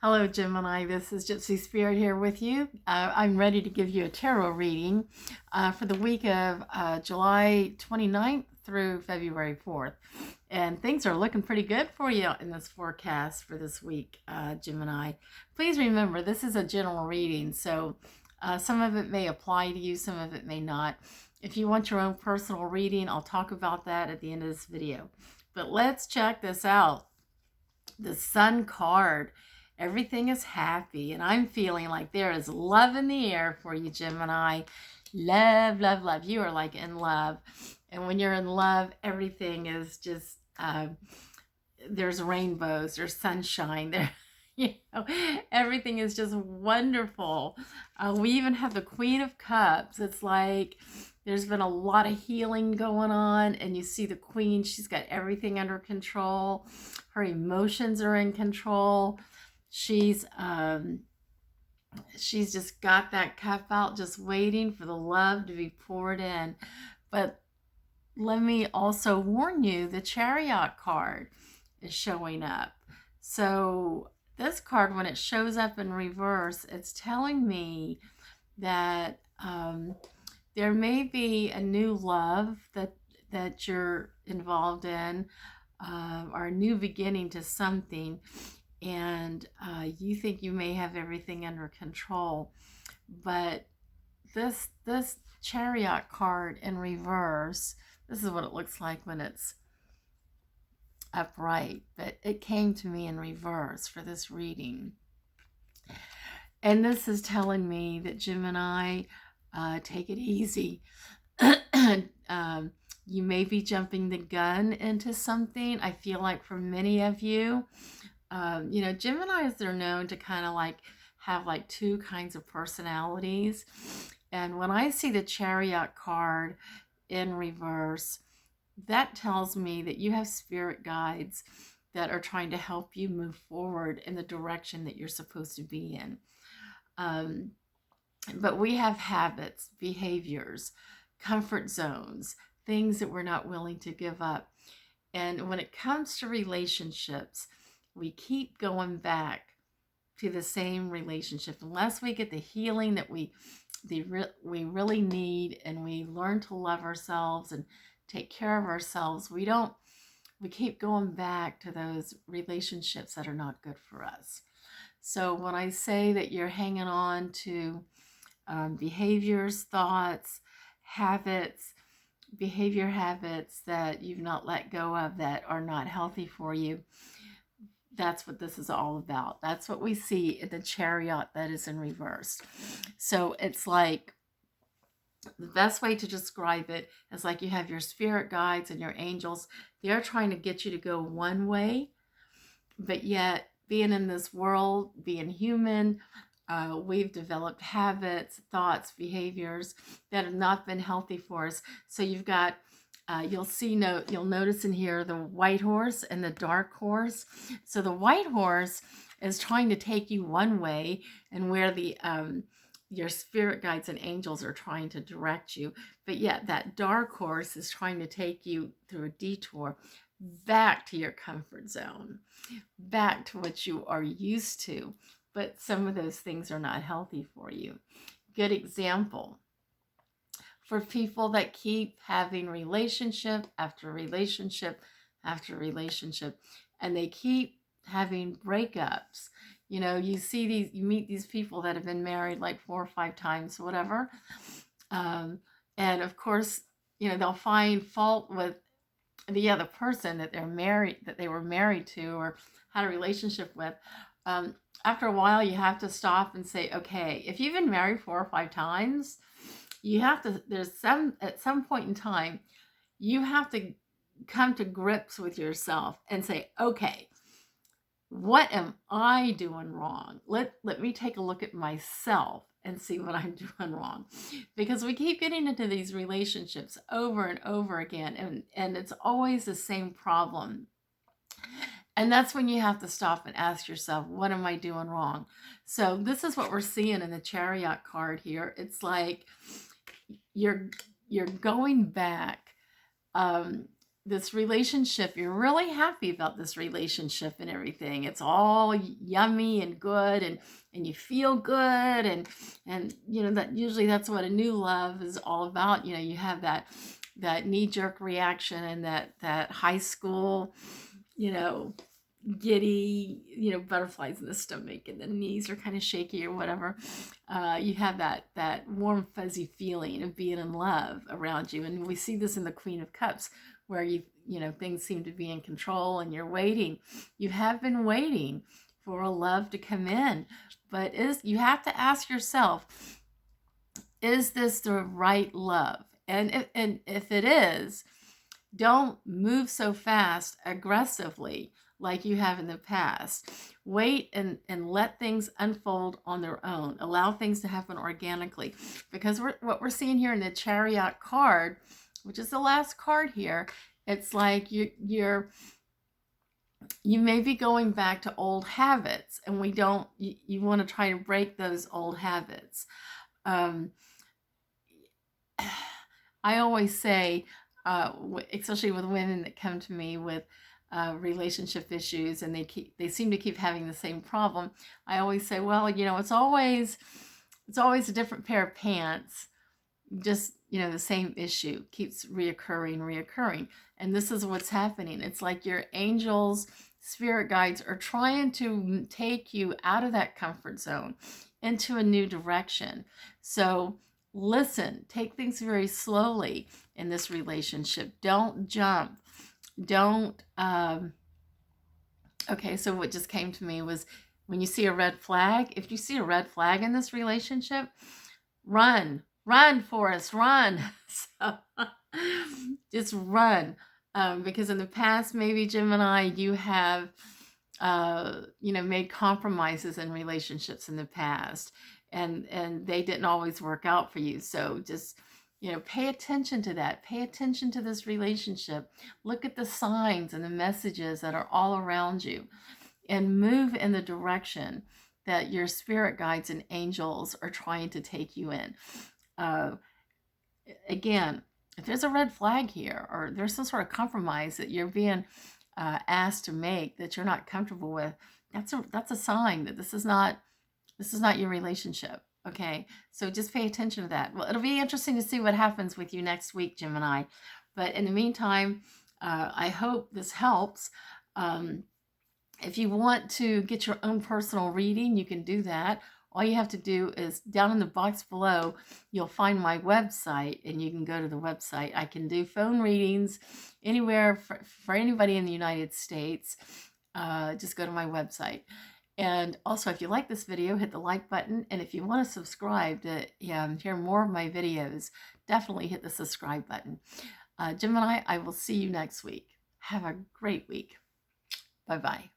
Hello, Gemini. This is Gypsy Spirit here with you. I'm ready to give you a tarot reading for the week of July 29th through February 4th. And things are looking pretty good for you in this forecast for this week, Gemini. Please remember, this is a general reading, so some of it may apply to you, some of it may not. If you want your own personal reading, I'll talk about that at the end of this video. But let's check this out. The Sun card. Everything is happy, and I'm feeling like there is love in the air for you, Gemini. Love, love, love. You are like in love. And when you're in love, everything is just, there's rainbows, there's sunshine, there, everything is just wonderful. We even have the Queen of Cups. It's like there's been a lot of healing going on, and you see the Queen, she's got everything under control. Her emotions are in control. She's just got that cup out, just waiting for the love to be poured in. But let me also warn you, the Chariot card is showing up. So this card, when it shows up in reverse, it's telling me that there may be a new love that you're involved in, or a new beginning to something. And you think you may have everything under control, but this Chariot card in reverse, this is what it looks like when it's upright, but it came to me in reverse for this reading. And this is telling me that Gemini, take it easy. You may be jumping the gun into something. I feel like for many of you, Geminis, they're known to kind of like have like two kinds of personalities. And when I see the Chariot card in reverse, that tells me that you have spirit guides that are trying to help you move forward in the direction that you're supposed to be in. But we have habits, behaviors, comfort zones, things that we're not willing to give up. And when it comes to relationships, we keep going back to the same relationship unless we get the healing that we really need, and we learn to love ourselves and take care of ourselves. We keep going back to those relationships that are not good for us. So when I say that you're hanging on to behaviors, thoughts, habits, behavior habits that you've not let go of that are not healthy for you, that's what this is all about. That's what we see in the Chariot that is in reverse. So it's like, the best way to describe it is like you have your spirit guides and your angels. They're trying to get you to go one way, but yet being in this world, being human, we've developed habits, thoughts, behaviors that have not been healthy for us. So you've got you'll notice in here the white horse and the dark horse. So the white horse is trying to take you one way, and where the your spirit guides and angels are trying to direct you. But yet that dark horse is trying to take you through a detour back to your comfort zone, back to what you are used to. But some of those things are not healthy for you. Good example. For people that keep having relationship after relationship after relationship, and they keep having breakups. You meet these people that have been married like 4 or 5 times, whatever. And of course, they'll find fault with the other person that they were married to or had a relationship with. After a while, you have to stop and say, okay, if you've been married 4 or 5 times, you have to, at some point in time, you have to come to grips with yourself and say, okay, what am I doing wrong? Let me take a look at myself and see what I'm doing wrong. Because we keep getting into these relationships over and over again, and it's always the same problem. And that's when you have to stop and ask yourself, what am I doing wrong? So this is what we're seeing in the Chariot card here. It's like you're going back. this relationship, you're really happy about this relationship and everything. It's all yummy and good, and you feel good, and you know that usually that's what a new love is all about. You know, you have that knee-jerk reaction and that high school, you know, giddy, you know, butterflies in the stomach and the knees are kind of shaky or whatever. You have that warm fuzzy feeling of being in love around you, and we see this in the Queen of Cups, where you know, things seem to be in control and you're waiting. You have been waiting for a love to come in, but you have to ask yourself, is this the right love? And if it is, don't move so fast aggressively like you have in the past. Wait and let things unfold on their own. Allow things to happen organically. Because what we're seeing here in the Chariot card, which is the last card here, it's like you may be going back to old habits, and you want to try to break those old habits. I always say, especially with women that come to me with relationship issues, and they seem to keep having the same problem, I always say, well, you know, it's always a different pair of pants, just, you know, the same issue keeps reoccurring. And this is what's happening. It's like your angels, spirit guides are trying to take you out of that comfort zone into a new direction. So listen, take things very slowly in this relationship. Don't jump. Don't, okay, so what just came to me was, when you see a red flag, if you see a red flag in this relationship, run, Forrest, run. So just run. Because in the past, maybe Gemini, you have, you know, made compromises in relationships in the past, and they didn't always work out for you. So just, you know, pay attention to that. Pay attention to this relationship. Look at the signs and the messages that are all around you, and move in the direction that your spirit guides and angels are trying to take you in. Again, if there's a red flag here, or there's some sort of compromise that you're being asked to make that you're not comfortable with, that's a sign that this is not your relationship. Okay, so just pay attention to that. Well, it'll be interesting to see what happens with you next week, Gemini. But in the meantime, I hope this helps. If you want to get your own personal reading, you can do that. All you have to do is, down in the box below, you'll find my website, and you can go to the website. I can do phone readings anywhere for anybody in the United States. Just go to my website. And also, if you like this video, hit the like button. And if you want to subscribe to hear more of my videos, definitely hit the subscribe button. Gemini, I will see you next week. Have a great week. Bye-bye.